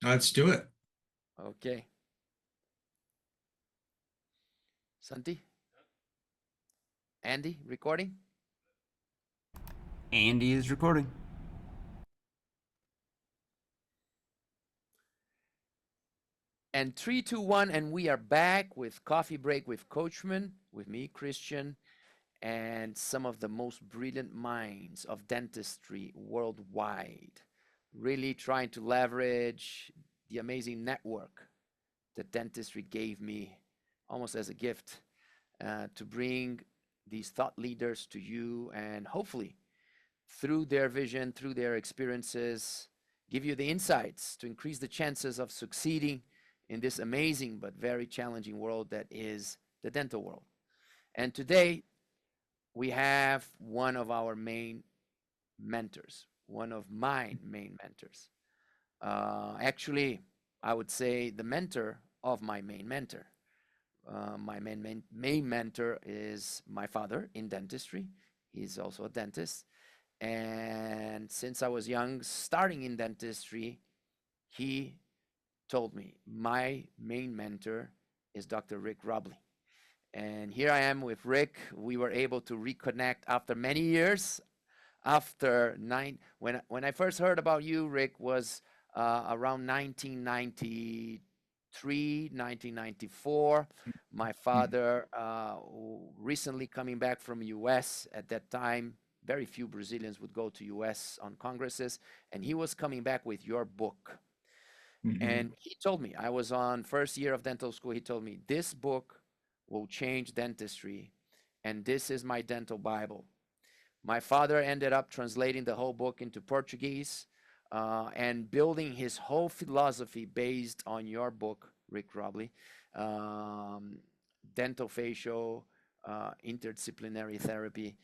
Let's do it. Okay. Santi? Andy, recording? Andy is recording. And 3, 2, 1, and we are back with Coffee Break with Coachman, with me, Christian, and some of the most brilliant minds of dentistry worldwide, really trying to leverage the amazing network that dentistry gave me almost as a gift to bring these thought leaders to you, and hopefully through their vision, through their experiences, give you the insights to increase the chances of succeeding in this amazing but very challenging world that is the dental world. And today we have one of our main mentors, one of my main mentors. Actually, I would say the mentor of my main mentor. My main mentor is my father in dentistry. He's also a dentist. And since I was young, starting in dentistry, he told me my main mentor is Dr. Rick Roblee. And here I am with Rick. We were able to reconnect after many years. After when I first heard about you, Rick, was around 1993, 1994. My father, recently coming back from US at that time, very few Brazilians would go to US on congresses, and he was coming back with your book. Mhm. And he told me, I was on first year of dental school. He told me, this book will change dentistry, and this is my dental Bible. My father ended up translating the whole book into Portuguese and building his whole philosophy based on your book, Rick Roblee, um, dental facial, interdisciplinary therapy.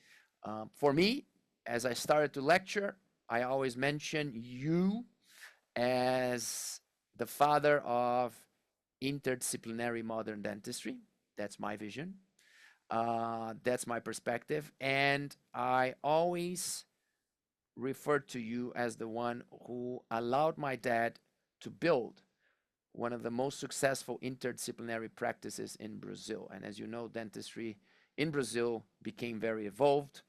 For me, as I started to lecture, I always mention you as the father of interdisciplinary modern dentistry. That's my vision. That's my perspective. And I always referred to you as the one who allowed my dad to build one of the most successful interdisciplinary practices in Brazil. And as you know, dentistry in Brazil became very evolved.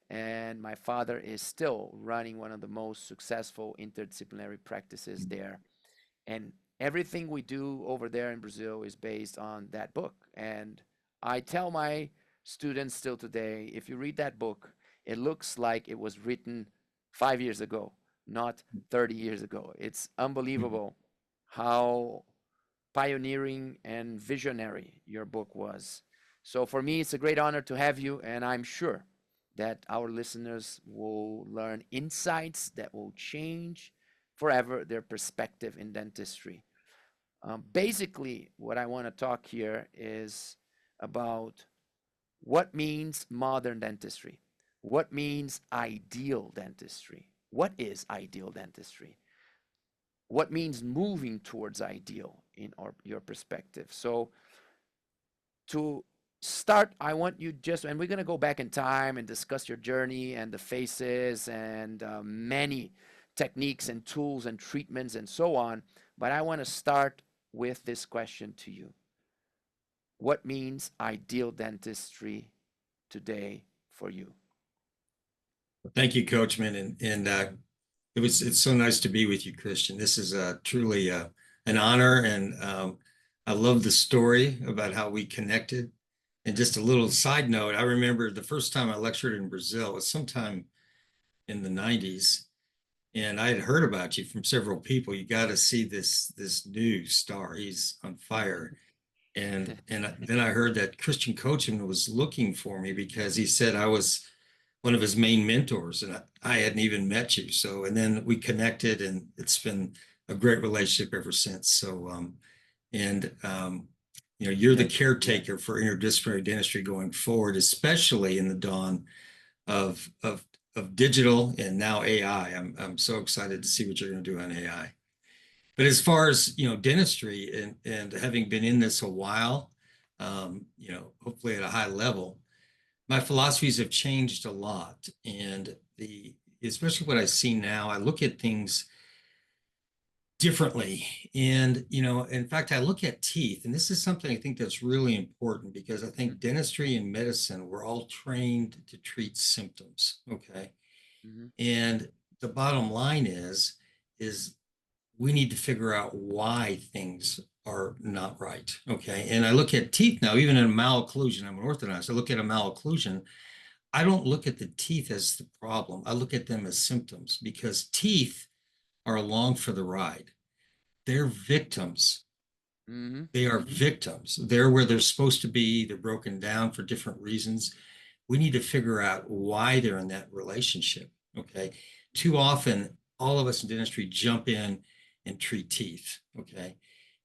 And my father is still running one of the most successful interdisciplinary practices there. And everything we do over there in Brazil is based on that book. And I tell my students still today, if you read that book, it looks like it was written 5 years ago, not 30 years ago. It's unbelievable how pioneering and visionary your book was. So for me, it's a great honor to have you, and I'm sure that our listeners will learn insights that will change forever their perspective in dentistry. Basically, what I want to talk here is about what means modern dentistry, what means ideal dentistry, what is ideal dentistry, what means moving towards ideal in your perspective. So to start, I want you just, and we're going to go back in time and discuss your journey and the phases and many techniques and tools and treatments and so on. But I want to start with this question to you. What means ideal dentistry today for you? Thank you, Coachman, and it's so nice to be with you, Christian. This is truly an honor, and I love the story about how we connected. And just a little side note, I remember the first time I lectured in Brazil was sometime in the 90s, and I had heard about you from several people. You got to see this new star. He's on fire. And then I heard that Christian Coachman was looking for me because he said I was one of his main mentors, and I hadn't even met you. So, and then we connected, and it's been a great relationship ever since. So, and you're the That's caretaker for interdisciplinary dentistry going forward, especially in the dawn of digital and now AI. I'm so excited to see what you're going to do on AI. But as far as dentistry and having been in this a while, hopefully at a high level, my philosophies have changed a lot. And especially what I see now, I look at things differently. And, in fact, I look at teeth, and this is something I think that's really important because I think dentistry and medicine, we're all trained to treat symptoms. Okay. Mm-hmm. And the bottom line is we need to figure out why things are not right. Okay. And I look at teeth now, even in malocclusion, I'm an orthodontist. I look at a malocclusion. I don't look at the teeth as the problem. I look at them as symptoms because teeth are along for the ride. They're victims. Mm-hmm. They are victims. They're where they're supposed to be. They're broken down for different reasons. We need to figure out why they're in that relationship. Okay. Too often, all of us in dentistry jump in and treat teeth. Okay.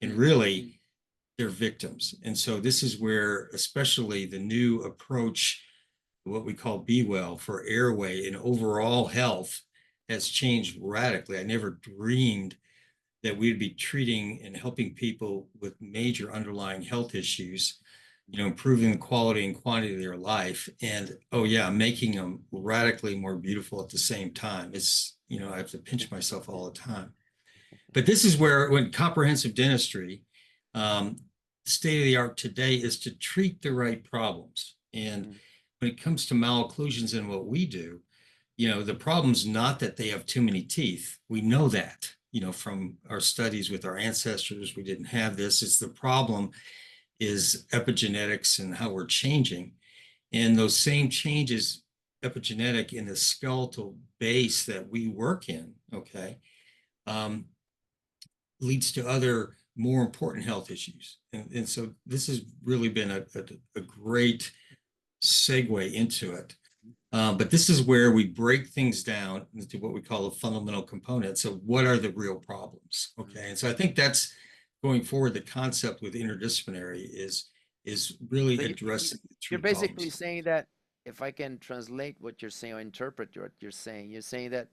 And really, they're victims. And so this is where, especially the new approach, what we call Be Well for airway and overall health, has changed radically. I never dreamed that we'd be treating and helping people with major underlying health issues, improving the quality and quantity of their life. And oh yeah, making them radically more beautiful at the same time. It's, I have to pinch myself all the time. But this is where, when comprehensive dentistry, state of the art today is to treat the right problems. And when it comes to malocclusions and what we do, the problem's not that they have too many teeth. We know that, from our studies with our ancestors, we didn't have this. It's the problem is epigenetics and how we're changing. And those same changes, epigenetic in the skeletal base that we work in, okay, leads to other more important health issues. And so this has really been a great segue into it. But this is where we break things down into what we call the fundamental components. So what are the real problems? Okay. And so I think that's going forward, the concept with interdisciplinary is really So addressing the you're true basically problems. saying that, if I can translate what you're saying or interpret what you're saying that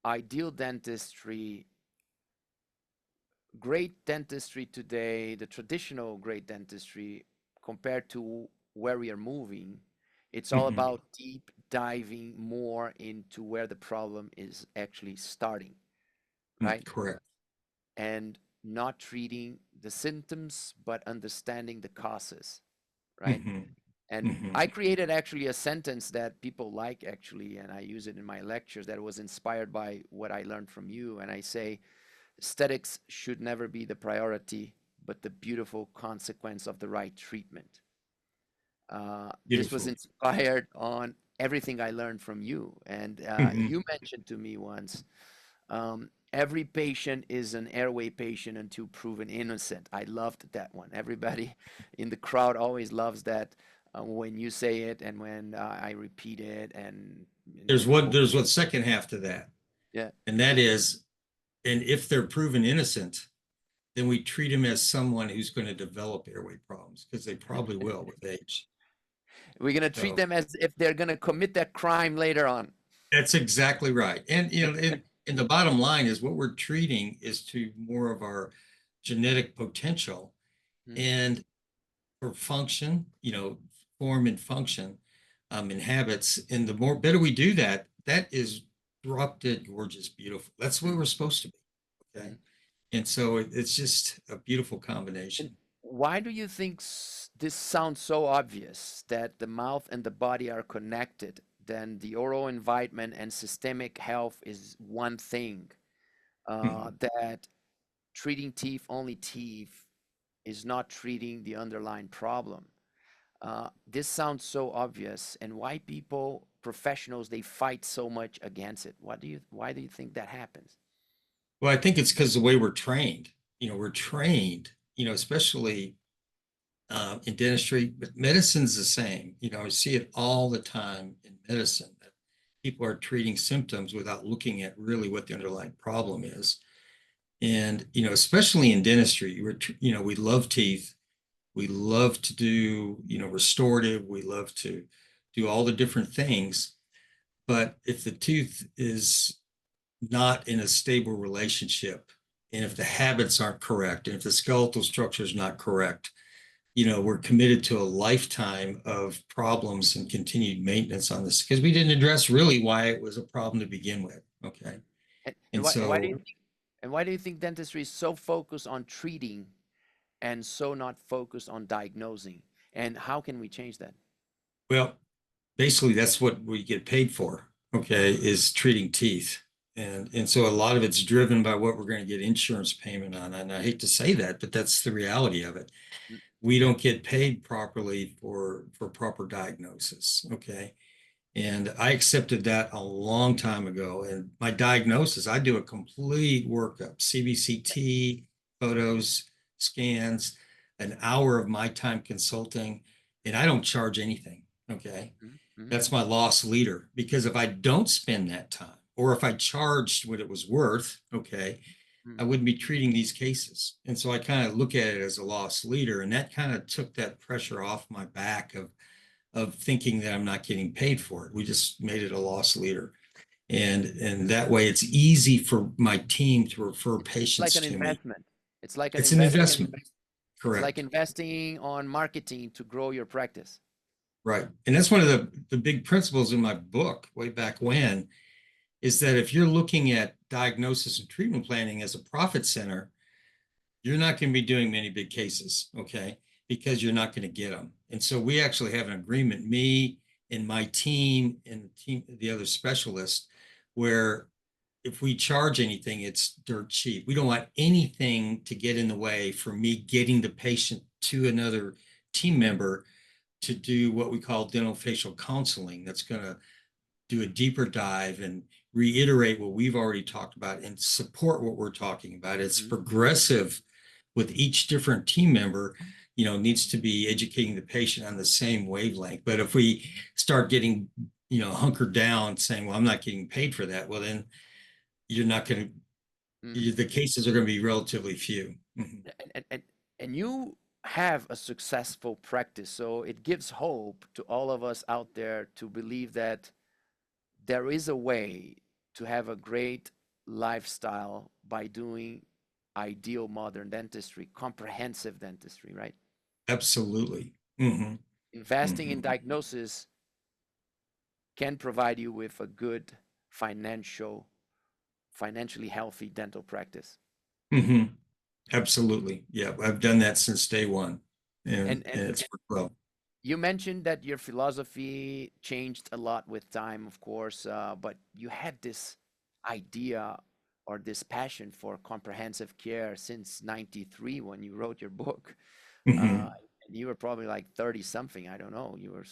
ideal dentistry, great dentistry today, the traditional great dentistry, compared to where we are moving, it's all Mhm. about deep diving more into where the problem is actually starting, right? Correct. And not treating the symptoms, but understanding the causes, right? Hmm. And Hmm. I created actually a sentence that people like actually, and I use it in my lectures, that was inspired by what I learned from you. And I say, aesthetics should never be the priority, but the beautiful consequence of the right treatment. This was Beautiful. inspired on everything I learned from you. And Hmm. you mentioned to me once, every patient is an airway patient until proven innocent. I loved that one. Everybody in the crowd always loves that when you say it and when I repeat it. And There's one second half to that, yeah, and that is, and if they're proven innocent, then we treat them as someone who's going to develop airway problems because they probably will with age. we're gonna treat So them as if they're gonna commit that crime later on. that's exactly right. And and the bottom line is what we're treating is to more of our genetic potential Mhm. and for function, form and function, and habits. And the more better we do that, that is drop dead gorgeous, beautiful. That's where we're supposed to be. Okay. Mhm. And so it's just a beautiful And combination. why do you think this sounds so obvious that the mouth and the body are connected? Then the oral environment and systemic health is one thing. Mhm. That treating only teeth is not treating the underlying problem. This sounds so obvious, and why people, professionals, they fight so much against it? Why do you think that happens? Well, I think it's because the way we're trained. We're trained, especially in dentistry, but medicine's the same. I see it all the time in medicine that people are treating symptoms without looking at really what the underlying problem is. And, especially in dentistry, we love teeth. We love to do, restorative. We love to do all the different things. But if the tooth is not in a stable relationship, and if the habits aren't correct, and if the skeletal structure is not correct, we're committed to a lifetime of problems and continued maintenance on this because we didn't address really why it was a problem to begin with. Okay. And And why do you so, think? And why do you think dentistry is so focused on treating and so not focused on diagnosing? And how can we change that? Well, basically that's what we get paid for, okay, is treating teeth. And so a lot of it's driven by what we're going to get insurance payment on. And I hate to say that, but that's the reality of it. Mm, We don't get paid properly for proper diagnosis, okay? And I accepted that a long time ago. And my diagnosis, I do a complete workup, CBCT, photos, scans, an hour of my time consulting, and I don't charge anything. Okay. mm, mm, That's my loss leader because if I don't spend that time or if I charged what it was worth, okay, I mm. wouldn't be treating these cases. And so I kind of look at it as a loss leader. And that kind of took that pressure off my back of thinking that I'm not getting paid for it. We just made it a loss leader. And that way it's easy for my team to refer It's like patients an to me. investment. It's like an It's an investing in, investment. it's like Correct. investing on marketing to grow your practice. Right. And that's one of the big principles in my book way back when is that if you're looking at diagnosis and treatment planning as a profit center, you're not going to be doing many big cases, okay? Because you're not going to get them. And so we actually have an agreement, me and my team and the other specialists, where if we charge anything, it's dirt cheap. We don't want anything to get in the way for me getting the patient to another team member to do what we call dental facial counseling. That's going to do a deeper dive and reiterate what we've already talked about and support what we're talking about. It's Mhm. progressive with each different team member, needs to be educating the patient on the same wavelength. But if we start getting, hunkered down saying, well, I'm not getting paid for that, well, then you're not going Mhm. to, the cases are going to be relatively few. Mhm. And you have a successful practice, so it gives hope to all of us out there to believe that there is a way to have a great lifestyle by doing ideal modern dentistry, comprehensive dentistry, right? Absolutely. Hmm. Investing in Hmm. diagnosis can provide you with a good financially healthy dental practice. Hmm. Absolutely. Yeah. I've done that since day one and, And and and it's worked well. you mentioned that your philosophy changed a lot with time, of course, but you had this idea or this passion for comprehensive care since '93 when you wrote your book. Uh, Hmm. and you were probably like 30 something. I don't know. You were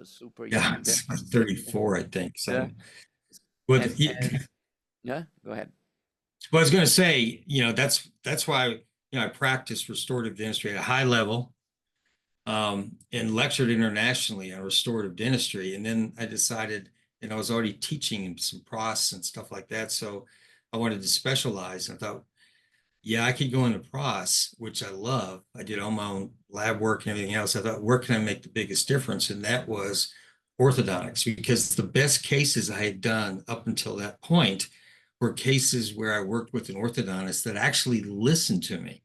super Yeah. young then. It's 34, I think. Yeah. So, well, And yeah, go ahead. well, I was going to say, that's why, I practiced restorative dentistry at a high level, and lectured internationally on restorative dentistry. And then I decided, and I was already teaching in some pros and stuff like that. So I wanted to specialize. And I thought, yeah, I could go into pros, which I love. I did all my own lab work and everything else. I thought, where can I make the biggest difference? And that was orthodontics, because the best cases I had done up until that point were cases where I worked with an orthodontist that actually listened to me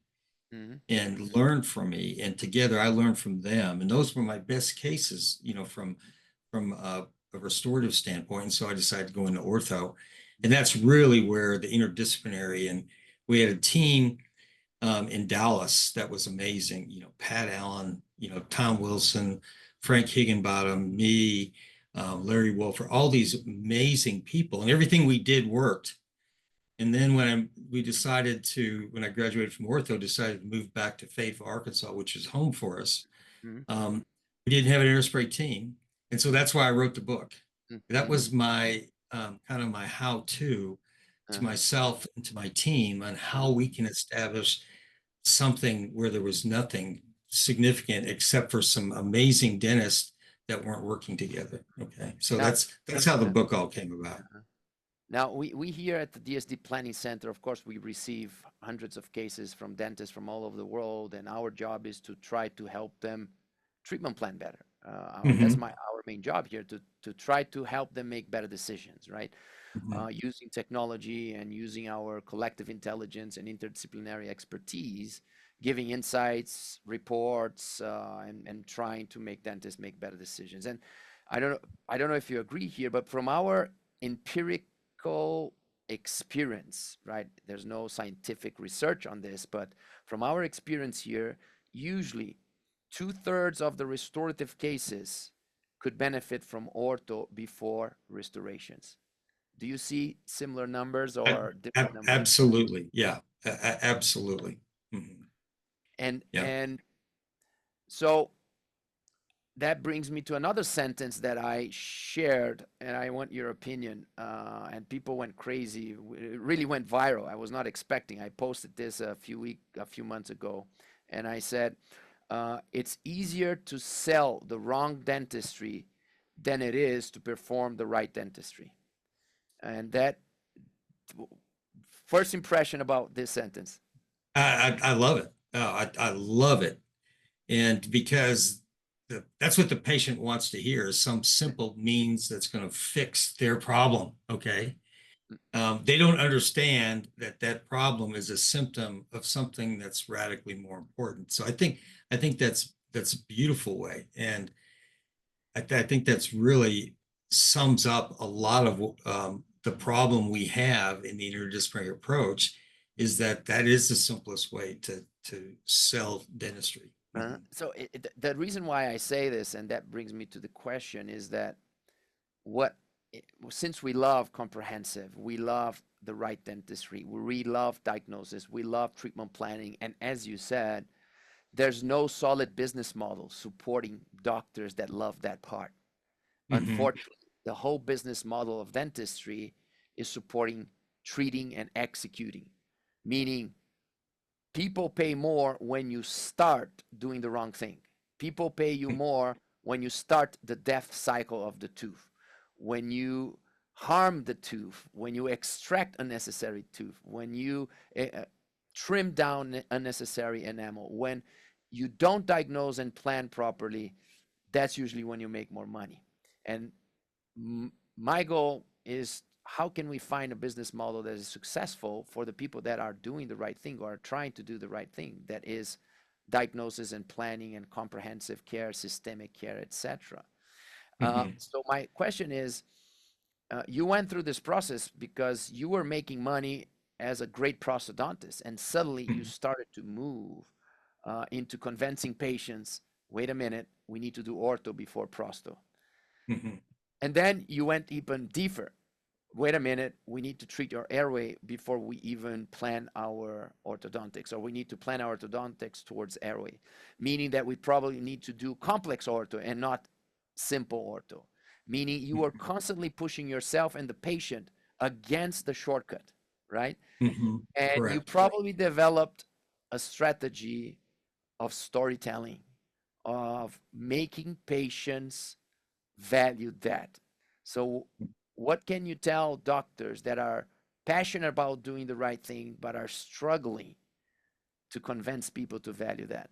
Hmm. and learned from me, and together I learned from them. And those were my best cases, from a restorative standpoint. And so I decided to go into ortho, and that's really where the interdisciplinary, and we had a team in Dallas that was amazing. Pat Allen, Tom Wilson, Frank Higginbottom, me, Larry Wolfer, all these amazing people, and everything we did worked. And then when I graduated from ortho, decided to move back to Fayetteville, Arkansas, which is home for us. Hmm. We didn't have an interspray team. And so that's why I wrote the book. That Hmm. was my kind of my how-to to Uh-huh. myself and to my team on Uh-huh. how we can establish something where there was nothing significant except for some amazing dentists that weren't working together. Okay. So Now, that's how the book all came about. uh-huh. Now, we here at the DSD Planning Center, of course, we receive hundreds of cases from dentists from all over the world, and our job is to try to help them treatment plan better. That's Hmm. our main job here, to try to help them make better decisions, right? Hmm. Using technology and using our collective intelligence and interdisciplinary expertise, giving insights, reports, and trying to make dentists make better decisions. And I don't know if you agree here, but from our empirical experience, right? There's no scientific research on this, but from our experience here, usually 2/3 of the restorative cases could benefit from ortho before restorations. Do you see similar numbers or different numbers? Absolutely. Yeah. Absolutely. Mhm. Yeah. And so that brings me to another sentence that I shared, and I want your opinion. And people went crazy. It really went viral. I was not expecting. I posted this a few months ago, and I said, "It's easier to sell the wrong dentistry than it is to perform the right dentistry." And that first impression about this sentence. I love it. I love it. And because that's what the patient wants to hear is some simple means that's going to fix their problem. Okay. They don't understand that that problem is a symptom of something that's radically more important. So I think that's a beautiful way. And I think that's really sums up a lot of the problem we have in the interdisciplinary approach is that that is the simplest way to sell dentistry. Mhm. So the reason why I say this, and that brings me to the question, is that what since we love comprehensive, we love the right dentistry, we love diagnosis, we love treatment planning, and as you said, there's no solid business model supporting doctors that love that part. Mhm. Unfortunately, the whole business model of dentistry is supporting treating and executing, meaning people pay more when you start doing the wrong thing. People pay you more when you start the death cycle of the tooth, when you harm the tooth, when you extract unnecessary tooth, when you trim down unnecessary enamel, when you don't diagnose and plan properly. That's usually when you make more money. And my goal is, how can we find a business model that is successful for the people that are doing the right thing or are trying to do the right thing, that is diagnosis and planning and comprehensive care, systemic care, etc. Mhm. So my question is, you went through this process because you were making money as a great prosthodontist, and suddenly you Mhm. started to move into convincing patients, wait a minute, we need to do ortho before prosto. Mhm. And then you went even deeper. Wait a minute, we need to treat your airway before we even plan our orthodontics, or we need to plan our orthodontics towards airway, meaning that we probably need to do complex ortho and not simple ortho, meaning you are Mhm. constantly pushing yourself and the patient against the shortcut, right? Mhm. And you Correct. probably developed a strategy of storytelling, of making patients value that. So, what can you tell doctors that are passionate about doing the right thing but are struggling to convince people to value that?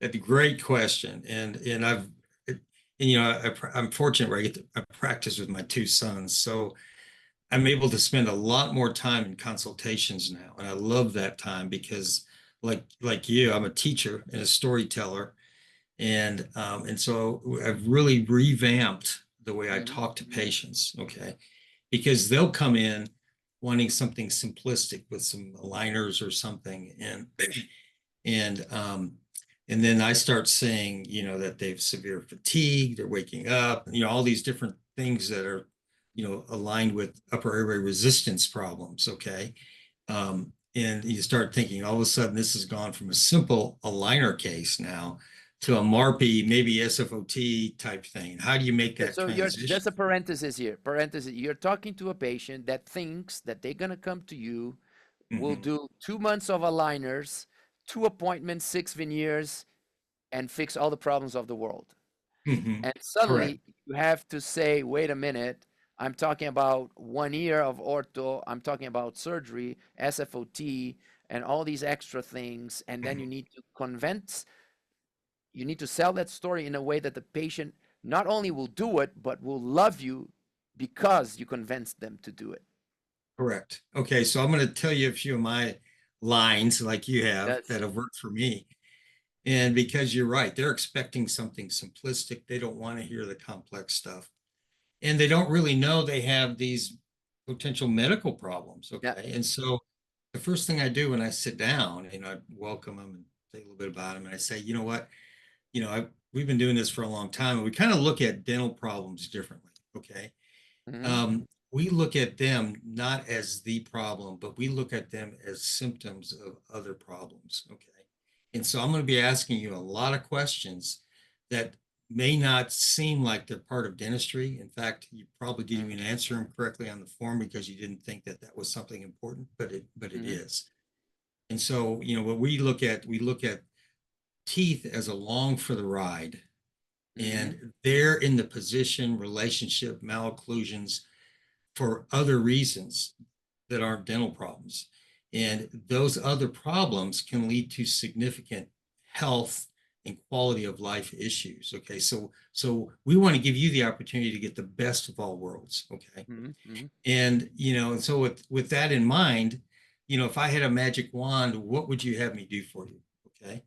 That's a great question. And I'm fortunate where I practice with my two sons. So I'm able to spend a lot more time in consultations now. And I love that time because like you, I'm a teacher and a storyteller. And so I've really revamped the way I Mhm. talk to patients, okay? Because they'll come in wanting something simplistic with some aligners or something. And and then I start saying, that they've severe fatigue, they're waking up, all these different things that are, aligned with upper airway resistance problems. Okay. And you start thinking all of a sudden this has gone from a simple aligner case now to a MARPI, maybe SFOT type thing. How do you make that So you're transition? just a parenthesis here. Parenthesis. You're talking to a patient that thinks that they're gonna come to you, will Mhm. do 2 months of aligners, 2 appointments, 6 veneers, and fix all the problems of the world. Mhm. And Correct. suddenly you have to say, wait a minute, I'm talking about 1 year of ortho, I'm talking about surgery, SFOT, and all these extra things. And then you Mhm. need to convince, you need to sell that story in a way that the patient not only will do it, but will love you because you convinced them to do it. Correct. Okay, so I'm going to tell you a few of my lines like you have That's that have worked for me. And because you're right, they're expecting something simplistic. They don't want to hear the complex stuff. And they don't really know they have these potential medical problems. Yeah. Okay. And so the first thing I do when I sit down, I welcome them and say a little bit about them. And I say, you know what, we've been doing this for a long time, and we kind of look at dental problems differently. Okay. Hmm. We look at them not as the problem, but we look at them as symptoms of other problems. Okay. And so I'm going to be asking you a lot of questions that may not seem like they're part of dentistry. In fact, you probably didn't even answer them correctly on the form because you didn't think that that was something important, but it Hmm. is. And so, what we look at teeth as along for the ride, Hmm. and they're in the position, relationship, malocclusions for other reasons that aren't dental problems. And those other problems can lead to significant health and quality of life issues. Okay. So we want to give you the opportunity to get the best of all worlds. Okay. Hmm. Hmm. And so with that in mind, if I had a magic wand, what would you have me do for you? Okay.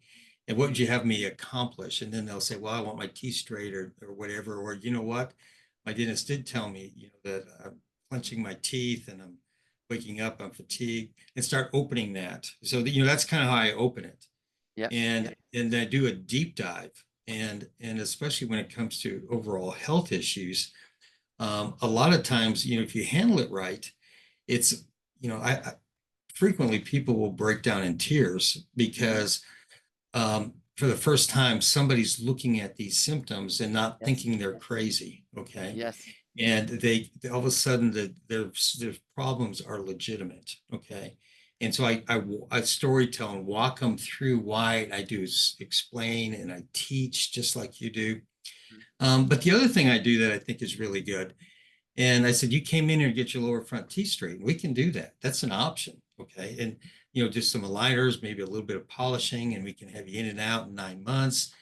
And what would you have me accomplish? And then they'll say, well, I want my teeth straight or whatever. Or you know what? My dentist did tell me, that I'm clenching my teeth and I'm waking up, I'm fatigued, and start opening that. So that, that's kind of how I open it. Yeah. And I do a deep dive. And especially when it comes to overall health issues, a lot of times, if you handle it right, it's, I frequently people will break down in tears Hmm. because for the first time, somebody's looking at these symptoms and not Yes. thinking they're crazy. Okay. Yes. And they all of a sudden their problems are legitimate. Okay. And so I storytell and walk them through why I do explain and I teach just like you do. But the other thing I do that I think is really good, and I said, you came in here to get your lower front teeth straight. We can do that. That's an option. Okay. And, just some aligners, maybe a little bit of polishing, and we can have you in and out in 9 months.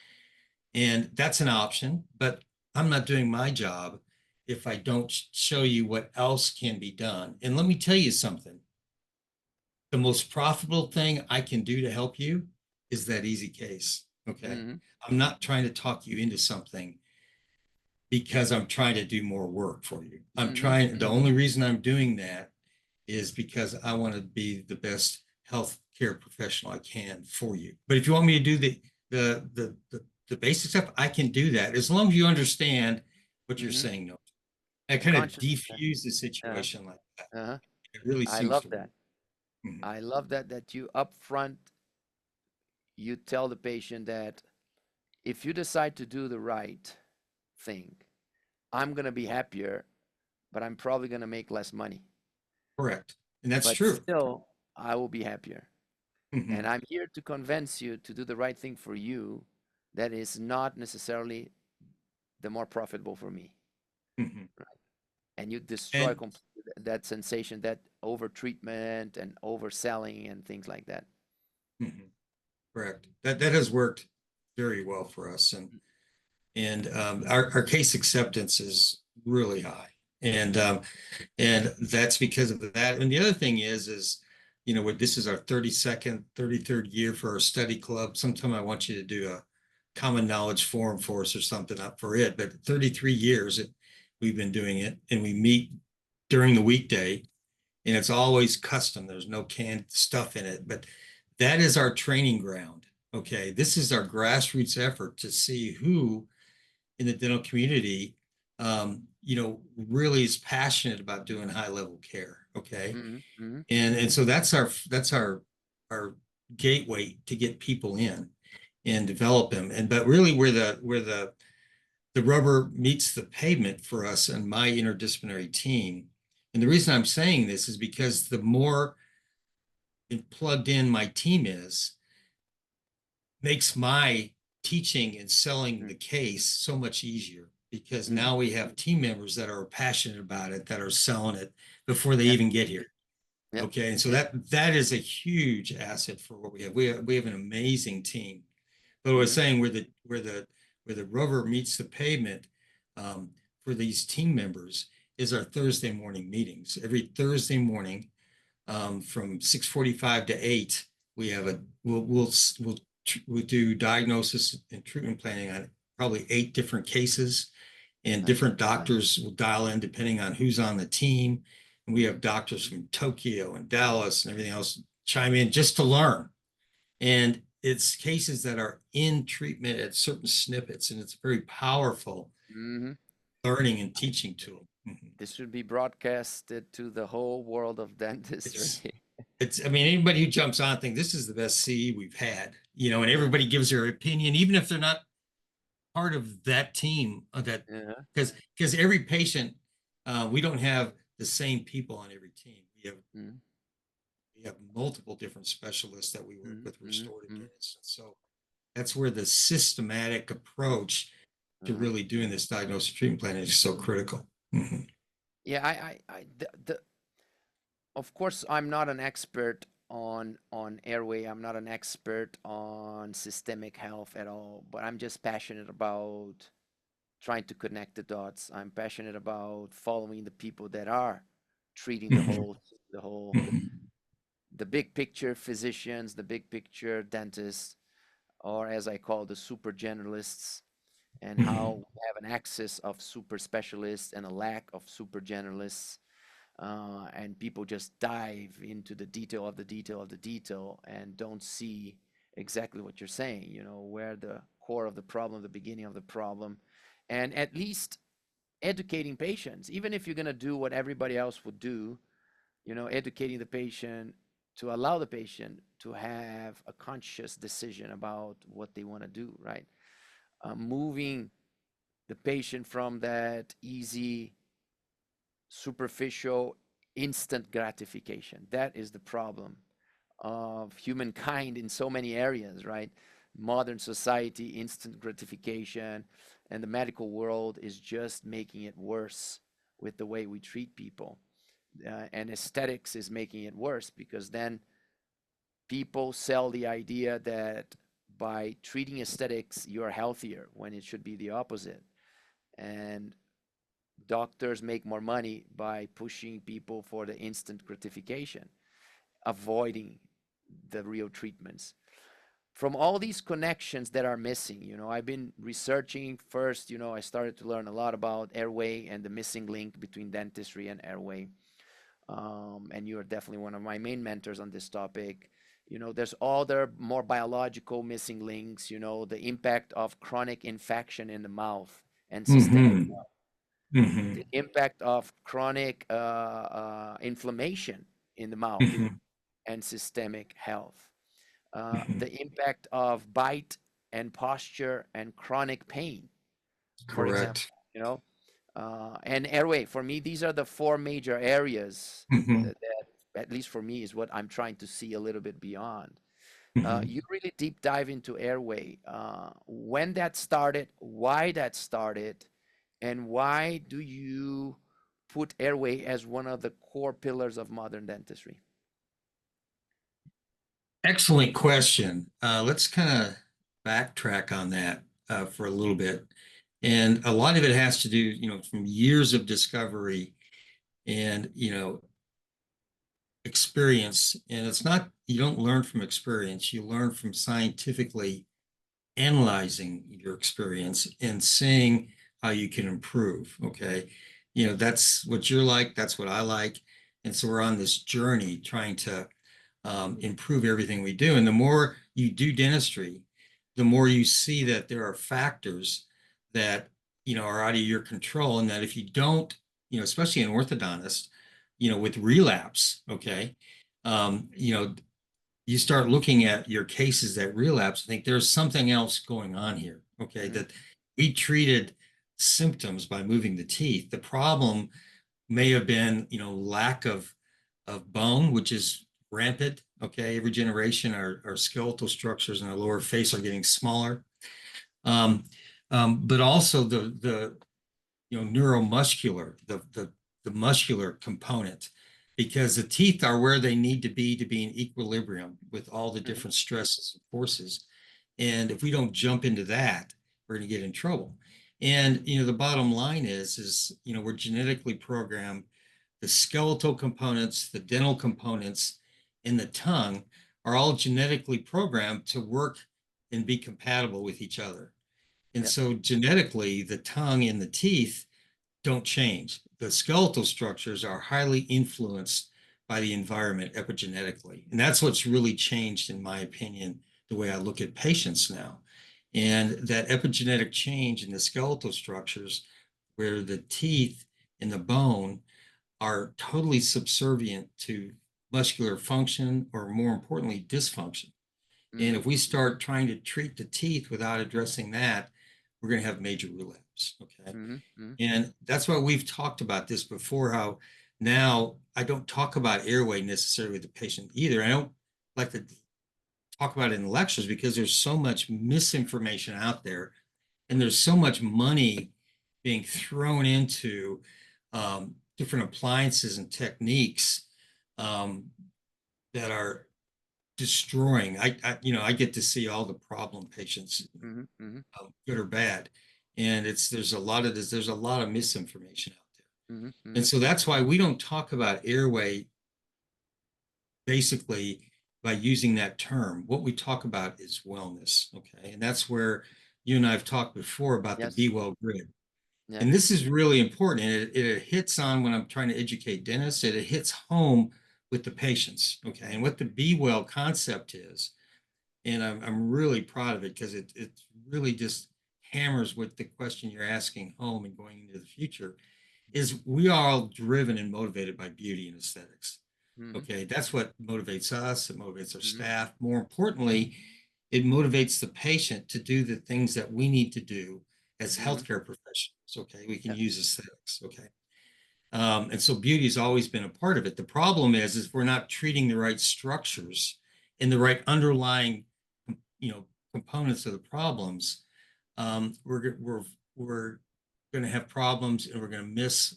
And that's an option. But I'm not doing my job if I don't show you what else can be done. And let me tell you something, the most profitable thing I can do to help you is that easy case. Okay. Hmm. I'm not trying to talk you into something because I'm trying to do more work for you. Hmm. The only reason I'm doing that is because I want to be the best healthcare professional I can for you. But if you want me to do the basic stuff, I can do that as long as you understand what you're Hmm. saying. No, I The kind of conscious. defuse the Uh, situation like that. uh It really I seems love to work. that. Mhm. I love that you upfront you tell the patient that if you decide to do the right thing, I'm gonna be happier, but I'm probably gonna make less money. Correct, and that's But true. still, I will be happier. And Hmm. I'm here to convince you to do the right thing for you that is not necessarily the more profitable for me. Hmm. And you destroy And completely that sensation, that over treatment and overselling and things like that. mhm, correct. That has worked very well for us, and our case acceptance is really high. And that's because of that. And the other thing is, this is our 32nd, 33rd year for our study club. Sometime I want you to do a common knowledge forum for us or something up for it. But 33 years we've been doing it, and we meet during the weekday, and it's always custom. There's no canned stuff in it, but that is our training ground. Okay. This is our grassroots effort to see who in the dental community, really is passionate about doing high level care. Okay. Hmm. Hmm. And so that's our gateway to get people in and develop them. But really where the rubber meets the pavement for us and my interdisciplinary team. And the reason I'm saying this is because the more plugged in my team is, makes my teaching and selling the case so much easier because Hmm. now we have team members that are passionate about it, that are selling it before they Yeah. even get here. Yeah. Okay. And so that is a huge asset for what we have. We have an amazing team. But we're Hmm. saying where the rubber meets the pavement, for these team members is our Thursday morning meetings. Every Thursday morning, from 6:45 to 8, we have we'll do diagnosis and treatment planning on probably 8 different cases, and Nice. different doctors will dial in depending on who's on the team. And we have doctors from Tokyo and Dallas and everything else chime in just to learn. And it's cases that are in treatment at certain snippets, and it's a very powerful Hmm. learning and teaching tool. Mhm. This should be broadcasted to the whole world of It's, dentistry. I mean, anybody who jumps on thinks this is the best CE we've had, and everybody gives their opinion, even if they're not part of that team, that Yeah. because every patient, we don't have the same people on every team. Mm, We have multiple different specialists that we work mm, with mm, restorative mm. dentists. So that's where the systematic approach to Uh-huh. really doing this diagnosis treatment plan is so critical. Mhm. Yeah, of course, I'm not an expert on airway. I'm not an expert on systemic health at all, but I'm just passionate about trying to connect the dots. I'm passionate about following the people that are treating Mhm. the whole, Mhm. the big picture physicians, the big picture dentists, or as I call the super generalists, and how Mhm. we have an excess of super specialists and a lack of super generalists. And people just dive into the detail of the detail of the detail and don't see exactly what you're saying, where the core of the problem, the beginning of the problem, and at least educating patients, even if you're going to do what everybody else would do, educating the patient to allow the patient to have a conscious decision about what they want to do, right? Moving the patient from that easy, superficial, instant gratification. That is the problem of humankind in so many areas, right? Modern society, instant gratification, and the medical world is just making it worse with the way we treat people. And aesthetics is making it worse because then people sell the idea that by treating aesthetics, you're healthier when it should be the opposite. And doctors make more money by pushing people for the instant gratification, avoiding the real treatments. From all these connections that are missing, I've been researching first, I started to learn a lot about airway and the missing link between dentistry and airway. And you are definitely one of my main mentors on this topic. There's other more biological missing links, the impact of chronic infection in the mouth and systemic, Mhm. Mhm. the impact of chronic inflammation in the mouth Mhm. and systemic health, Mhm. the impact of bite and posture and chronic pain, for example, Correct. and airway. For me, these are the four major areas Mhm. that, at least for me, is what I'm trying to see a little bit beyond. Mhm. You really deep dive into airway, when that started, why that started, and why do you put airway as one of the core pillars of modern dentistry? Excellent question. Let's kind of backtrack on that for a little bit. And a lot of it has to do, from years of discovery and, experience. And it's not, you don't learn from experience, you learn from scientifically analyzing your experience and seeing how you can improve. Okay. That's what you're like, that's what I like. And so we're on this journey trying to improve everything we do. And the more you do dentistry, the more you see that there are factors that, are out of your control. And that if you don't, especially an orthodontist, with relapse, okay, you start looking at your cases that relapse, I think there's something else going on here. Okay. Mhm. That we treated symptoms by moving the teeth. The problem may have been, lack of bone, which is rampant. Okay. Every generation, our skeletal structures in our lower face are getting smaller. Um, but also the neuromuscular, the muscular component, because the teeth are where they need to be in equilibrium with all the Mhm. different stresses and forces. And if we don't jump into that, we're going to get in trouble. And the bottom line is we're genetically programmed. The skeletal components, the dental components, and the tongue are all genetically programmed to work and be compatible with each other. And Yep. so genetically, the tongue and the teeth don't change. The skeletal structures are highly influenced by the environment epigenetically. And that's what's really changed, in my opinion, the way I look at patients now. And that epigenetic change in the skeletal structures, where the teeth and the bone are totally subservient to muscular function, or more importantly, dysfunction. And Mm-hmm. if we start trying to treat the teeth without addressing that, we're going to have major relapse. Okay. Mm-hmm. Mm-hmm. And that's why we've talked about this before, how now I don't talk about airway necessarily with the patient either. I don't like to talk about it in lectures because there's so much misinformation out there, and there's so much money being thrown into different appliances and techniques um, that are destroying. I get to see all the problem patients, Mm-hmm. Mm-hmm. good or bad, and there's a lot of this. There's a lot of misinformation out there, Mm-hmm. Mm-hmm. and so that's why we don't talk about airway basically by using that term. What we talk about is wellness, okay, and that's where you and I have talked before about the Be Yes. Well grid. Yeah. And this is really important. And it hits on when I'm trying to educate dentists, it hits home with the patients. Okay. And what the Be Well concept is, and I'm really proud of it because it really just hammers with the question you're asking home and going into the future, is we are all driven and motivated by beauty and aesthetics. Mm-hmm. Okay. That's what motivates us. It motivates our Mm-hmm. staff. More importantly, it motivates the patient to do the things that we need to do as Mm-hmm. healthcare professionals. Okay, we can Yeah. use aesthetics. Okay, and so beauty has always been a part of it. The problem is we're not treating the right structures and the right underlying, components of the problems. We're going to have problems, and we're going to miss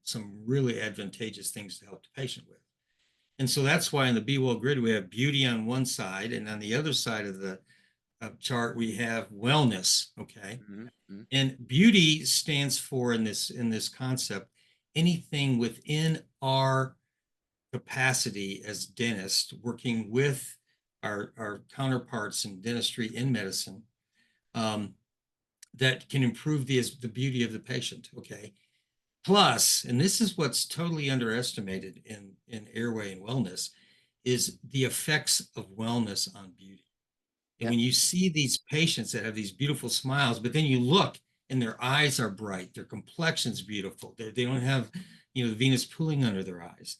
some really advantageous things to help the patient with. And so that's why in the Be Well grid we have beauty on one side, and on the other side of the chart we have wellness. Okay, Mm-hmm. Mm-hmm. and beauty stands for, in this concept, anything within our capacity as dentists working with our counterparts in dentistry in medicine, um, that can improve the beauty of the patient. Okay, plus, and this is what's totally underestimated in airway and wellness, is the effects of wellness on beauty. And Yeah. when you see these patients that have these beautiful smiles, but then you look and their eyes are bright, their complexion's beautiful, they don't have, the Venus pooling under their eyes,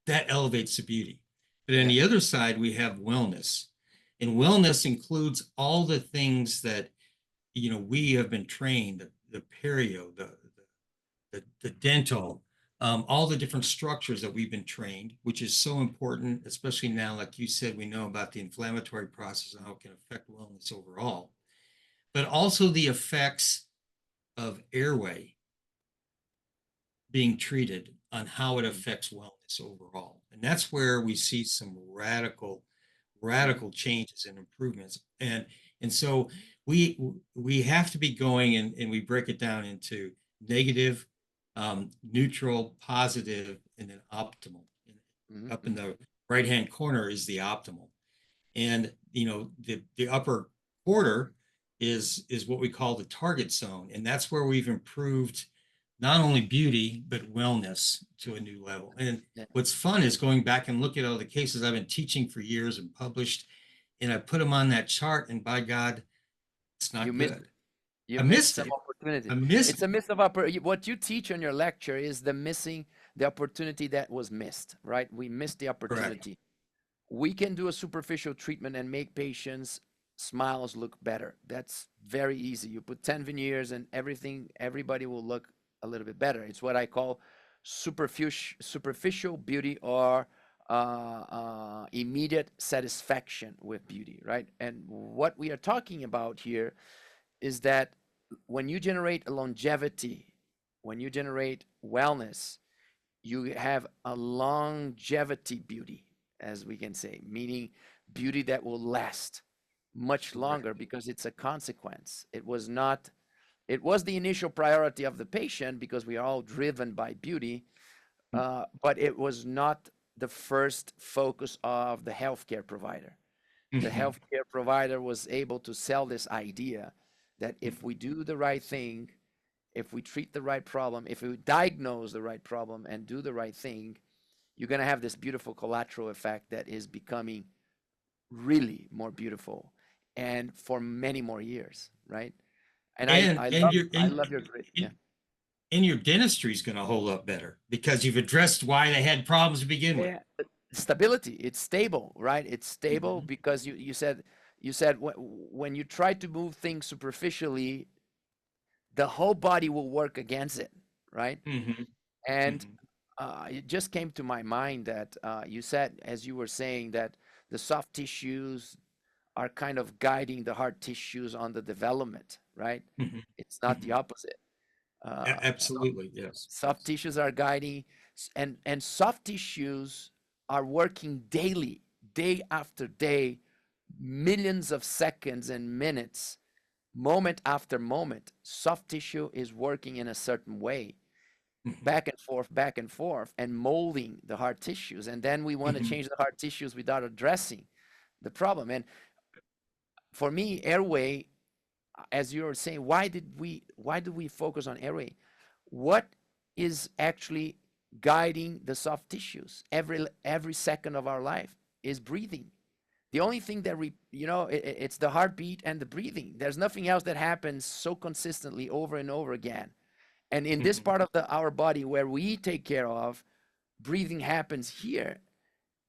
that elevates the beauty. But on Yeah. the other side, we have wellness. And wellness includes all the things that, we have been trained, the perio, the dental, all the different structures that we've been trained, which is so important, especially now, like you said, we know about the inflammatory process and how it can affect wellness overall, but also the effects of airway being treated on how it Mm-hmm. affects wellness overall. And that's where we see some Mm-hmm. radical changes and improvements. And so we have to be going, and we break it down into negative, neutral, positive, and then optimal. And up Mm-hmm. in the right hand corner is the optimal. And the upper quarter is what we call the target zone. And that's where we've improved not only beauty, but wellness to a new level. And Yeah. what's fun is going back and look at all the cases I've been teaching for years and published, and I put them on that chart, and by God, it's You not missed good. you I missed missed some it. opportunity. I missed It's a miss of what you teach on your lecture is the opportunity that was missed, right? We missed the correct. opportunity. We can do a superficial treatment and make patients smiles look better. That's very easy. You put 10 veneers and everybody will look a little bit better. It's what I call superficial beauty, or immediate satisfaction with beauty, right? And what we are talking about here is that when you generate a longevity, when you generate wellness, you have a longevity beauty, as we can say, meaning beauty that will last much Correct. longer because it's a consequence. It was the initial priority of the patient because we are all driven by beauty, but it was not the first focus of the healthcare provider. The Mhm. healthcare provider was able to sell this idea that if we do the right thing, if we treat the right problem, if we diagnose the right problem and do the right thing, you're going to have this beautiful collateral effect that is becoming really more beautiful and for many more years, right? And And and your I love your grit. Yeah. and your dentistry is going to hold up better because you've addressed why they had problems to begin with. Yeah. Stability. It's stable, right? It's stable Mhm, because you said when you try to move things superficially, the whole body will work against it, right? mhm, And mhm, it just came to my mind that you said, as you were saying, that the soft tissues are kind of guiding the hard tissues on the development, right? mhm, It's not the mhm. opposite. Absolutely, yes. Soft tissues are guiding, and soft tissues are working daily, day after day, millions of seconds and minutes, moment after moment. Soft tissue is working in a certain way, Mhm, back and forth, and molding the hard tissues. And then we want to mhm, change the hard tissues without addressing the problem. And for me, airway, as you were saying, why do we focus on airway? What is actually guiding the soft tissues every second of our life is breathing. The only thing that it's the heartbeat and the breathing. There's nothing else that happens so consistently over and over again. And in this mhm, part of our body where we take care of, breathing happens here,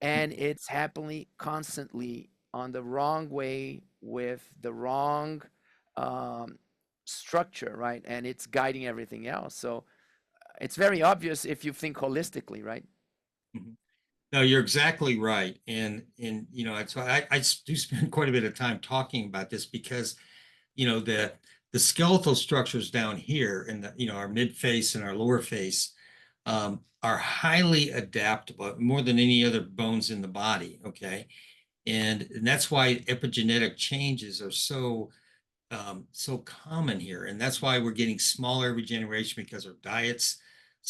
and mhm. it's happening constantly on the wrong way with the wrong um, structure, right? And it's guiding everything else. So it's very obvious if you think holistically, right? Mhm. No, you're exactly right. And that's why I do spend quite a bit of time talking about this because, the skeletal structures down here in our mid face and our lower face are highly adaptable, more than any other bones in the body. Okay. And that's why epigenetic changes are so common here. And that's why we're getting smaller every generation because our diet's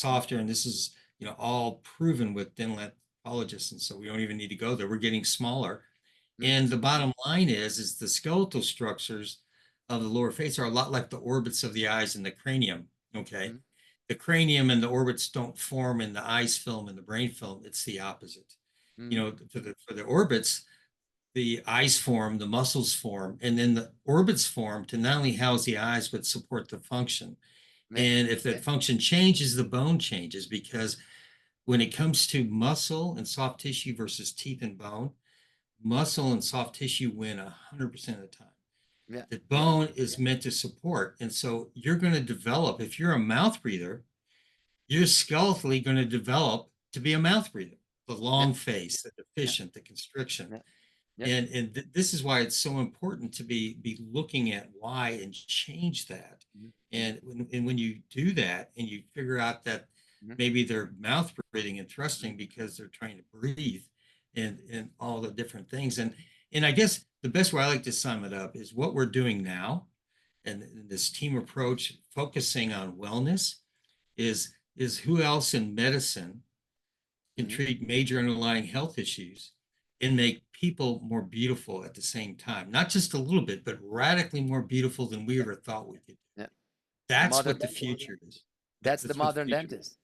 Mhm, softer. And this is, all proven with dental anthropologists. And so we don't even need to go there. We're getting smaller. And mhm, the bottom line is the skeletal structures of the lower face are a lot like the orbits of the eyes and the cranium. Okay. mhm, The cranium and the orbits don't form in the eyes film and the brain film. It's the opposite. mhm. For the orbits, the eyes form, the muscles form, and then the orbits form to not only house the eyes, but support the function. Yeah, And if that function changes, the bone changes because when it comes to muscle and soft tissue versus teeth and bone, muscle and soft tissue win 100% of the time. yeah, The yeah, bone is meant to support. And so you're going to develop, if you're a mouth breather, you're skeletally going to develop to be a mouth breather. The yeah, long face, the yeah, deficient, the constriction. yeah, yeah. And this is why it's so important to be looking at why and change that. Mhm, mhm, And when you do that and you figure out that mhm, maybe they're mouth breathing and mhm, thrusting because they're trying to breathe and all the different things. And I guess the best way I like to sum it up is what we're doing now and this team approach focusing on wellness is who else in medicine can mhm. treat major underlying health issues and make people more beautiful at the same time. Not just a little bit, but radically more beautiful than we Yeah, ever thought we could. yeah. The That's modern what the dentist. future is. That's the That's what the modern future is. dentist.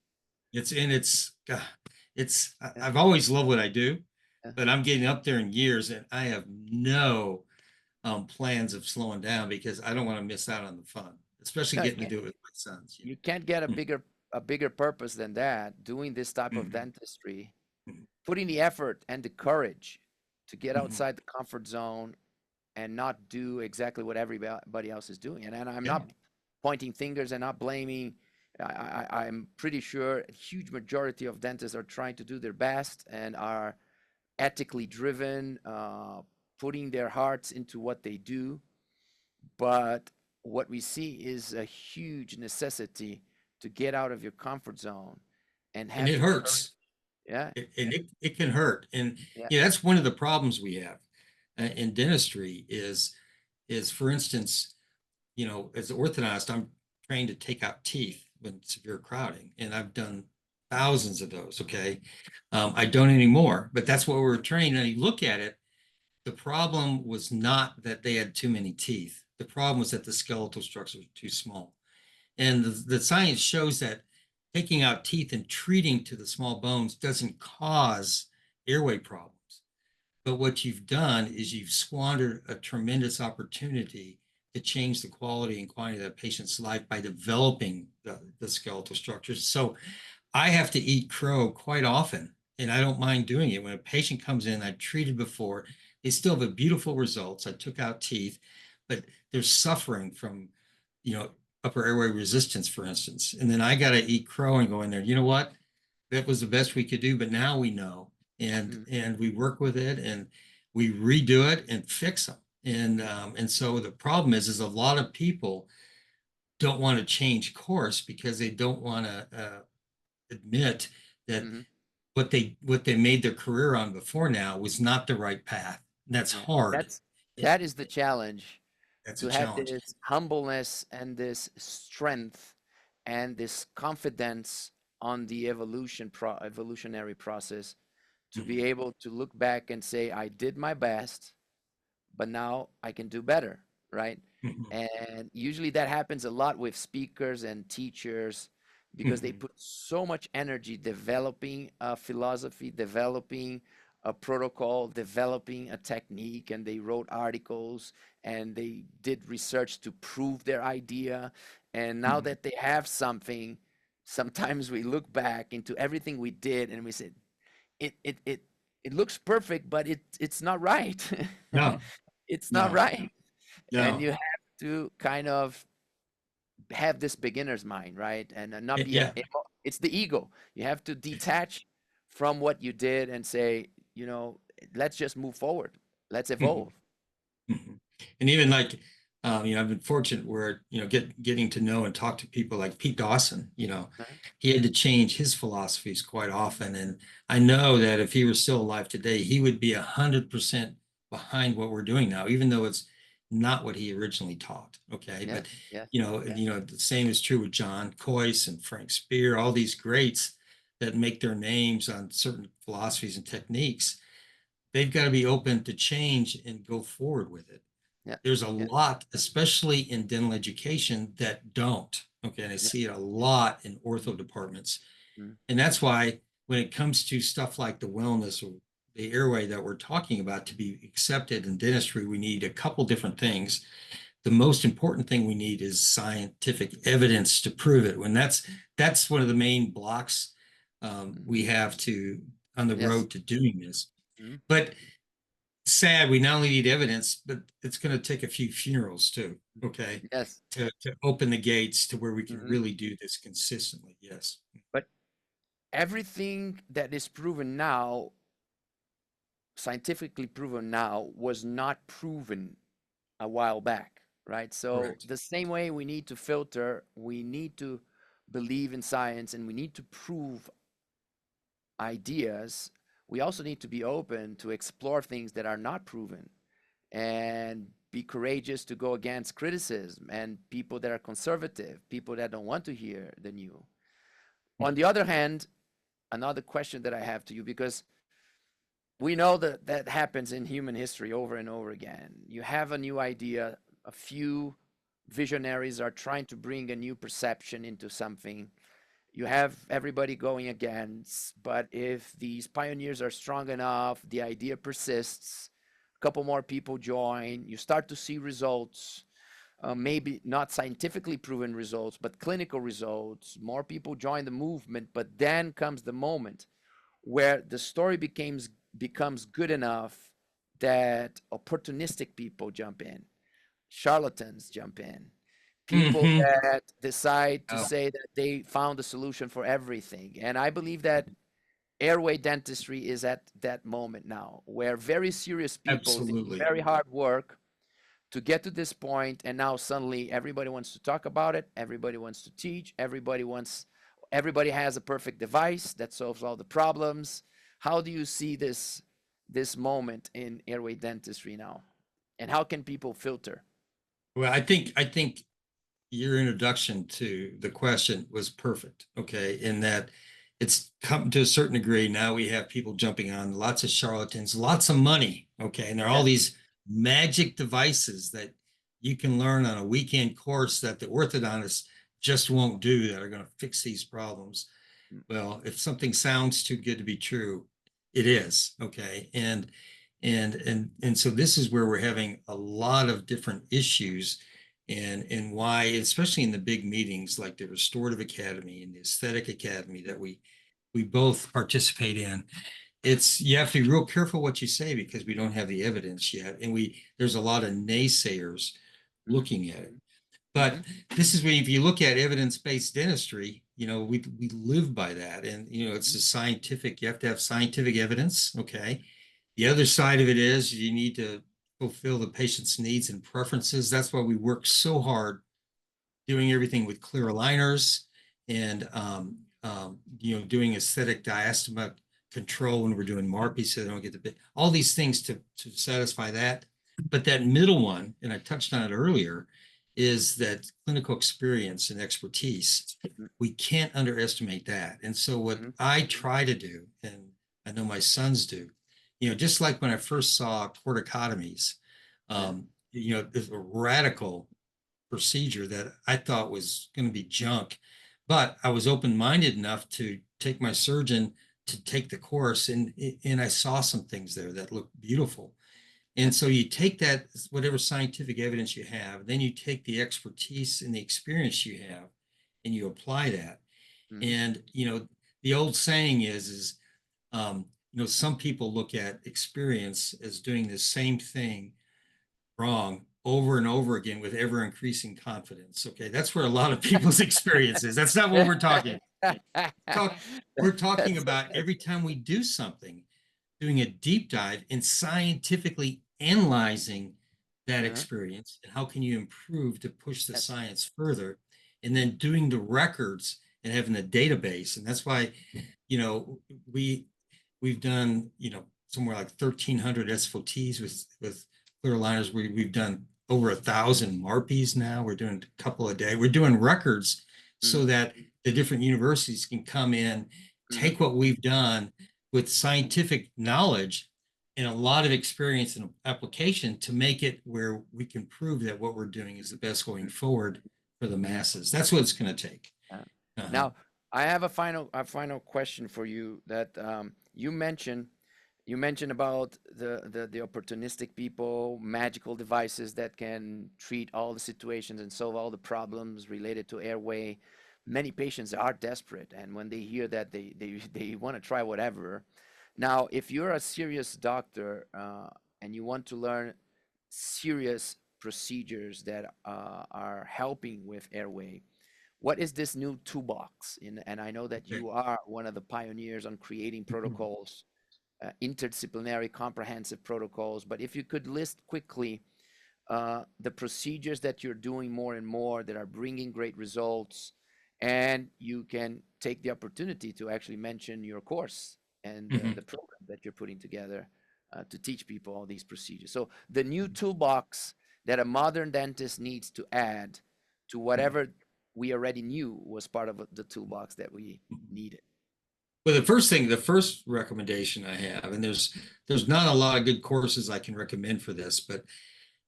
Yeah, I've always loved what I do, yeah. but I'm getting up there in years and I have no plans of slowing down because I don't want to miss out on the fun, especially No, getting to do it with my sons. you can't get Mm, a bigger purpose than that. Doing this type of mhm, dentistry, mhm, putting the effort and the courage to get mhm. outside the comfort zone and not do exactly what everybody else is doing. And I'm Yeah. not pointing fingers and not blaming. I'm pretty sure a huge majority of dentists are trying to do their best and are ethically driven, putting their hearts into what they do. But what we see is a huge necessity to get out of your comfort zone and And have it the courage. hurts. Yeah, And it can hurt. And yeah, yeah, that's one of the problems we have in dentistry is for instance, as an orthodontist, I'm trained to take out teeth when severe crowding, and I've done thousands of those. Okay, I don't anymore, but that's what we were trained. And you look at it, the problem was not that they had too many teeth. The problem was that the skeletal structures were too small. And the science shows that taking out teeth and treating to the small bones doesn't cause airway problems. But what you've done is you've squandered a tremendous opportunity to change the quality and quantity of that patient's life by developing the skeletal structures. So I have to eat crow quite often, and I don't mind doing it. When a patient comes in, I've treated before, they still have beautiful results. I took out teeth, but they're suffering from, upper airway resistance, for instance. And then I got to eat crow and go in there. You know what? That was the best we could do, but now we know, and we work with it, and we redo it and fix them. And so the problem is a lot of people don't want to change course because they don't want to admit that Mm-hmm. what they made their career on before now was not the right path. And that's Yeah. hard. That's that is the challenge, That's a to have challenge. this humbleness and this strength and this confidence on the evolutionary process, to be Mhm, able to look back and say, I did my best, but now I can do better, right? mhm, And usually that happens a lot with speakers and teachers, because they mhm, put so much energy developing a philosophy, developing a protocol, developing a technique, and they wrote articles and they did research to prove their idea. And now mhm. that they have something, sometimes we look back into everything we did and we said, it looks perfect, but it's not right. No, It's not no, right. And no. you have to kind of have this beginner's mind, right? And not be Yeah. it's the ego. You have to detach from what you did and say, let's just move forward. Let's Mhm. evolve. Mhm. And even like, I've been fortunate where, getting to know and talk to people like Pete Dawson, Right? he had to change his philosophies quite often. And I know that if he were still alive today, he would be 100% behind what we're doing now, even though it's not what he originally taught. Okay. But, Yes, yes, and, yes. the same is true with John Coyce and Frank Spear, all these greats that make their names on certain philosophies and techniques. They've got to be open to change and go forward with it. Yeah, There's a yeah, lot, especially in dental education, that don't. Okay. And I yeah, see it a yeah. lot in ortho departments. Mm, And that's why when it comes to stuff like the wellness or the airway that we're talking about to be accepted in dentistry, we need a couple different things. The most important thing we need is scientific evidence to prove it. When that's one of the main blocks mm. we have to on the Yes. road to doing this. Mm. But sad, we not only need evidence, but it's going to take a few funerals too, okay, Yes. to open the gates to where we can Mhm. really do this consistently. Yes. But everything that is proven now, scientifically proven now, was not proven a while back, right? So Correct. the same way we need to filter, we need to believe in science, and we need to prove ideas. We also need to be open to explore things that are not proven, and be courageous to go against criticism and people that are conservative, people that don't want to hear the new. On the other hand, another question that I have to you, because we know that that happens in human history over and over again. You have a new idea, a few visionaries are trying to bring a new perception into something. You have everybody going against, but if these pioneers are strong enough, the idea persists, a couple more people join, you start to see results. Maybe not scientifically proven results, but clinical results. More people join the movement, but then comes the moment where the story becomes good enough that opportunistic people jump in, charlatans jump in, people Hmm. that decide to Oh, say that they found a solution for everything. And I believe that airway dentistry is at that moment now, where very serious people did absolutely. very hard work to get to this point, and now suddenly everybody wants to talk about it, everybody wants to teach, everybody has a perfect device that solves all the problems. How do you see this moment in airway dentistry now, and how can people filter? Well, I think your introduction to the question was perfect. Okay, in that it's come to a certain degree. Now we have people jumping on, lots of charlatans, lots of money. Okay, and there are all Yes. these magic devices that you can learn on a weekend course that the orthodontist just won't do that are going to fix these problems. Mm. Well, if something sounds too good to be true, it is, okay? And so this is where we're having a lot of different issues, and why, especially in the big meetings like the Restorative Academy and the Aesthetic Academy that we both participate in. It's, you have to be real careful what you say because we don't have the evidence yet, and there's a lot of naysayers looking at it. But this is where, if you look at evidence-based dentistry, we live by that. And, it's a scientific, you have to have scientific evidence. Okay. The other side of it is you need to fulfill the patient's needs and preferences. That's why we work so hard doing everything with clear aligners and, doing aesthetic diastema control when we're doing MARPI so they don't get the bit, all these things to satisfy that. But that middle one, and I touched on it earlier, is that clinical experience and expertise. We can't underestimate that. And so what I try to do, and I know my sons do, just like when I first saw corticotomies, there's a radical procedure that I thought was going to be junk, but I was open-minded enough to take my surgeon to take the course, and I saw some things there that looked beautiful. And so you take that, whatever scientific evidence you have, then you take the expertise and the experience you have, and you apply that. And, the old saying is, some people look at experience as doing the same thing wrong over and over again with ever increasing confidence. Okay. That's where a lot of people's experience is. That's not what we're talking. We're talking about every time we do something, doing a deep dive and scientifically analyzing that experience and how can you improve to push the science further, and then doing the records and having the database. And that's why, we've done, somewhere like 1,300 SFOTs with clear aligners. We've done over 1,000 MARPIs now. We're doing a couple a day. We're doing records so that the different universities can come in, take what we've done with scientific knowledge and a lot of experience and application to make it where we can prove that what we're doing is the best going forward for the masses. That's what it's going to take. Now, I have a final question for you that you mentioned about the opportunistic people, magical devices that can treat all the situations and solve all the problems related to airway. Many patients are desperate, and when they hear that, they want to try whatever. Now, if you're a serious doctor and you want to learn serious procedures that are helping with airway, what is this new toolbox? And I know that you are one of the pioneers on creating protocols, interdisciplinary, comprehensive protocols. But if you could list quickly the procedures that you're doing more and more that are bringing great results, and you can take the opportunity to actually mention your course and the program that you're putting together to teach people all these procedures. So the new toolbox that a modern dentist needs to add to whatever we already knew was part of the toolbox that we needed. Well, the first recommendation I have, and there's not a lot of good courses I can recommend for this, but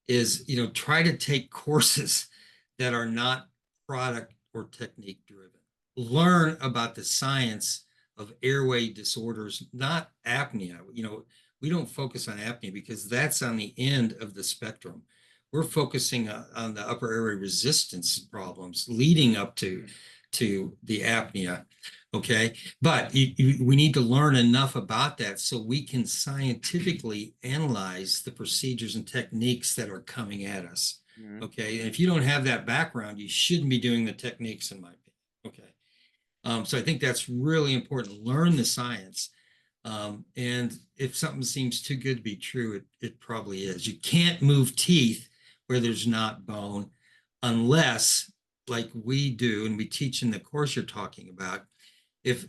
is, try to take courses that are not product or technique driven. Learn about the science of airway disorders, not apnea. We don't focus on apnea because that's on the end of the spectrum. We're focusing on the upper airway resistance problems leading up to the apnea. Okay. But we need to learn enough about that so we can scientifically analyze the procedures and techniques that are coming at us. Okay. And if you don't have that background, you shouldn't be doing the techniques, in my opinion. Okay. So I think that's really important. Learn the science. And if something seems too good to be true, it probably is. You can't move teeth where there's not bone unless, like we do, and we teach in the course you're talking about, if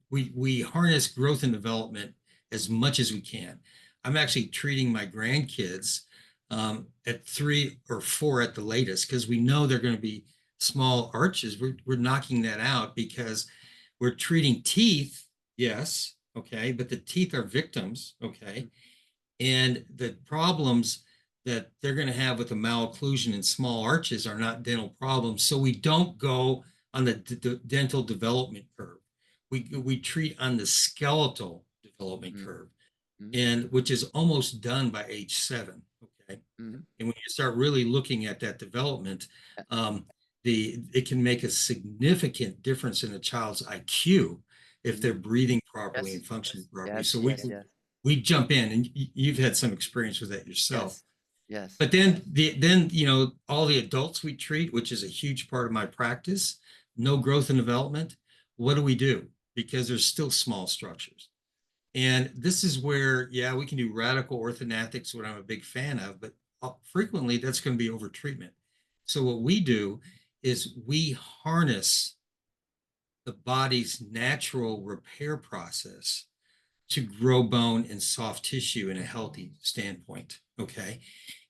we harness growth and development as much as we can. I'm actually treating my grandkids at 3 or 4 at the latest because we know they're going to be small arches. We're knocking that out because we're treating teeth, yes, okay, but the teeth are victims, okay, and the problems that they're going to have with a malocclusion and small arches are not dental problems. So we don't go on the dental development curve. We treat on the skeletal development Mm-hmm. curve, Mm-hmm. and which is almost done by age 7. Okay. Mm-hmm. And when you start really looking at that development, um, it can make a significant difference in a child's IQ if Mm-hmm. they're breathing properly Yes. and functioning properly. Yes. So Yes. Yes. we jump in, and you've had some experience with that yourself. Yes. Yes. But then all the adults we treat, which is a huge part of my practice, no growth and development. What do we do? Because there's still small structures. And this is where, yeah, we can do radical orthodontics, what I'm a big fan of, but frequently that's going to be over treatment. So what we do is we harness the body's natural repair process to grow bone and soft tissue in a healthy standpoint. Okay.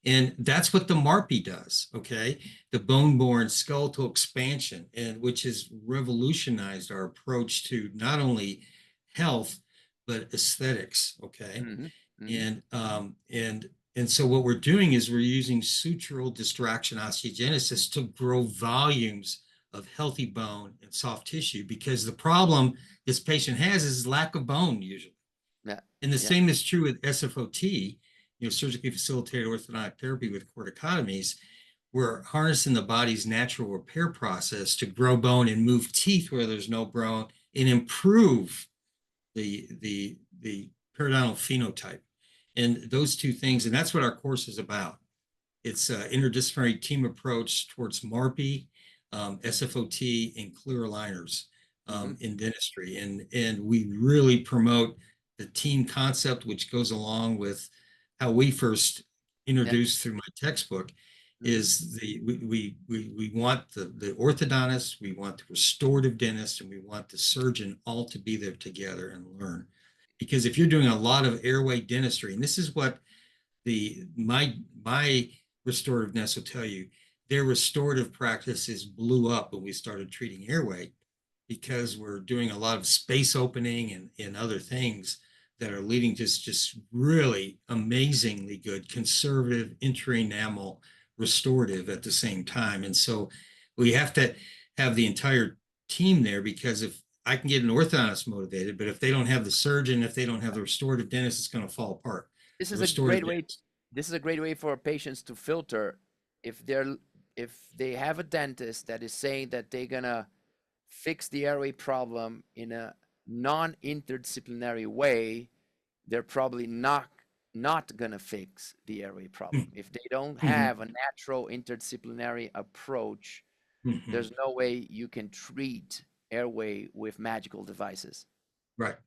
And that's what the MARPE does. Okay. The bone borne skeletal expansion, and which has revolutionized our approach to not only health, but aesthetics. Okay. Mm-hmm. Mm-hmm. And so what we're doing is we're using sutural distraction osteogenesis to grow volumes of healthy bone and soft tissue, because the problem this patient has is lack of bone usually. Yeah. And the Yeah. same is true with SFOT, surgically facilitated orthodontic therapy with corticotomies. We're harnessing the body's natural repair process to grow bone and move teeth where there's no bone and improve the periodontal phenotype. And those two things, and that's what our course is about. It's an interdisciplinary team approach towards MARPE, SFOT, and clear aligners Mm-hmm. in dentistry. And we really promote the team concept, which goes along with how we first Yeah. introduced through my textbook. Mm-hmm. Is we want the orthodontist, we want the restorative dentist, and we want the surgeon all to be there together and learn. Because if you're doing a lot of airway dentistry, and this is what my restorative dentists will tell you, their restorative practices blew up when we started treating airway, because we're doing a lot of space opening and other things that are leading to just really amazingly good conservative intra-enamel restorative at the same time. And so we have to have the entire team there, because if I can get an orthodontist motivated, but if they don't have the surgeon, if they don't have the restorative dentist, it's going to fall apart. This The is a restorative great way. dentist. This is a great way for patients to filter if they have a dentist that is saying that they're gonna fix the airway problem in a non-interdisciplinary way, they're probably not gonna fix the airway problem. If they don't Mhm. have a natural interdisciplinary approach, Mhm. there's no way you can treat airway with magical devices. Right.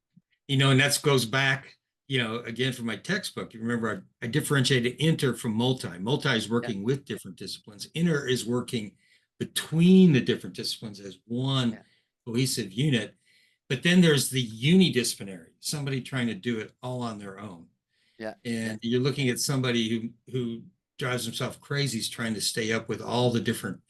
And that goes back, again, from my textbook. You remember I differentiated inter from multi. Multi is Yeah, working with different disciplines. Inter is working between the different disciplines as one yeah, cohesive unit. But then there's the unidisciplinary, somebody trying to do it all on their own. yeah, yeah. And you're looking at somebody who drives himself crazy, is trying to stay up with all the different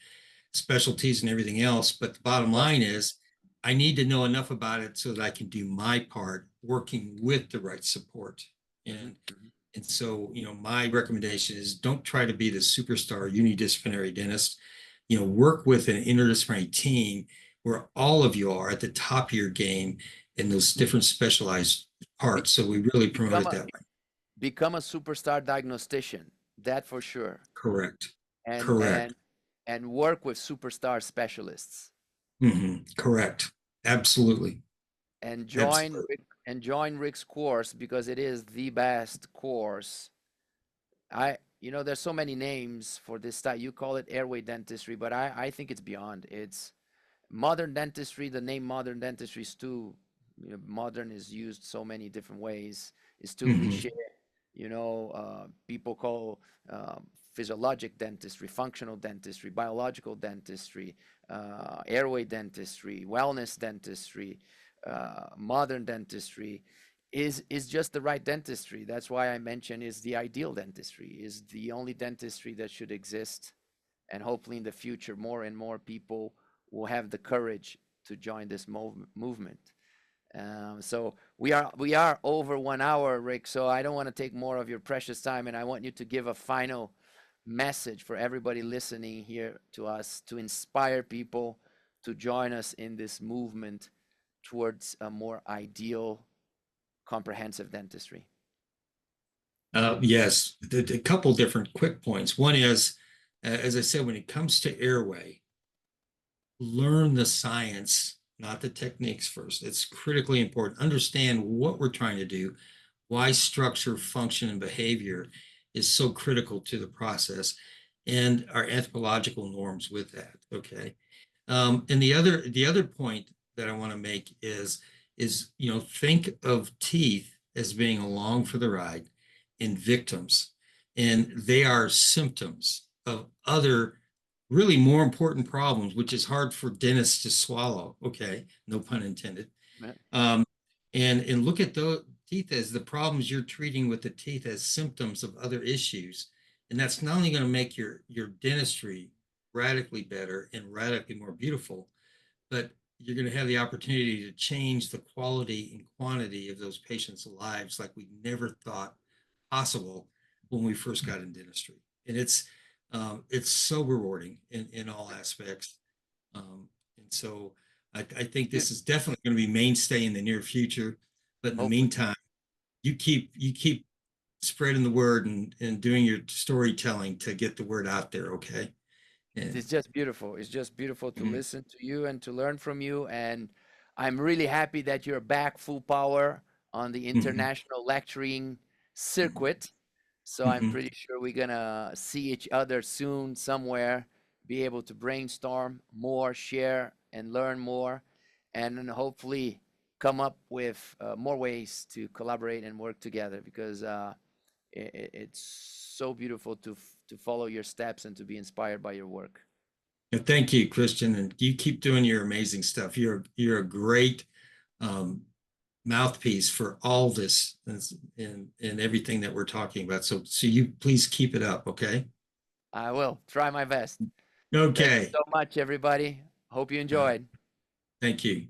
specialties and everything else. But the bottom Well, line is, I need to know enough about it so that I can do my part working with the right support. mhm, And mhm. and so, my recommendation is, don't try to be the superstar unidisciplinary dentist. Work with an interdisciplinary team where all of you are at the top of your game in those different specialized Be- parts. So we really promote become it a that way. become a superstar diagnostician, that for sure. Correct. and Correct. and and work with superstar specialists Correct. Absolutely. and join Absolutely. Rick's course, because it is the best course. There's so many names for this style. You call it airway dentistry, but I think it's beyond. It's modern dentistry. The name modern dentistry is too, modern is used so many different ways. It's too Mhm. cliche. People call physiologic dentistry, functional dentistry, biological dentistry, airway dentistry, wellness dentistry, modern dentistry is just the right dentistry. That's why I mentioned is the ideal dentistry, is the only dentistry that should exist. And hopefully in the future, more and more people will have the courage to join this movement. So we are over 1 hour, Rick. So I don't want to take more of your precious time, and I want you to give a final message for everybody listening here to us to inspire people to join us in this movement towards a more ideal, comprehensive dentistry. Yes, a couple different quick points. One is, as I said, when it comes to airway, learn the science, not the techniques first. It's critically important. Understand what we're trying to do, why structure, function, and behavior is so critical to the process, and our anthropological norms with that. Okay. And the other point that I want to make is think of teeth as being along for the ride in victims, and they are symptoms of other really more important problems, which is hard for dentists to swallow. Okay, no pun intended. Right. Um, and look at the teeth as the problems you're treating with the teeth as symptoms of other issues, and that's not only going to make your dentistry radically better and radically more beautiful, but you're going to have the opportunity to change the quality and quantity of those patients' lives like we never thought possible when we first got in dentistry. And it's so rewarding in all aspects. And so I think Dude, this is definitely going to be mainstay in the near future. But in the hopefully. meantime, you keep spreading the word and doing your storytelling to get the word out there. Okay. And It's just beautiful. It's just beautiful to mhm, listen to you and to learn from you. And I'm really happy that you're back full power on the mhm, international lecturing mhm, circuit. So I'm mhm. pretty sure we're gonna see each other soon somewhere, be able to brainstorm more, share, and learn more, and then hopefully come up with more ways to collaborate and work together because it's so beautiful to follow your steps and to be inspired by your work. And thank you, Christian, and you keep doing your amazing stuff. You're a great um, mouthpiece for all this and everything that we're talking about. So you please keep it up, okay? I will try my best. Thank you Okay. so much, everybody. Hope you Uh, enjoyed. thank you.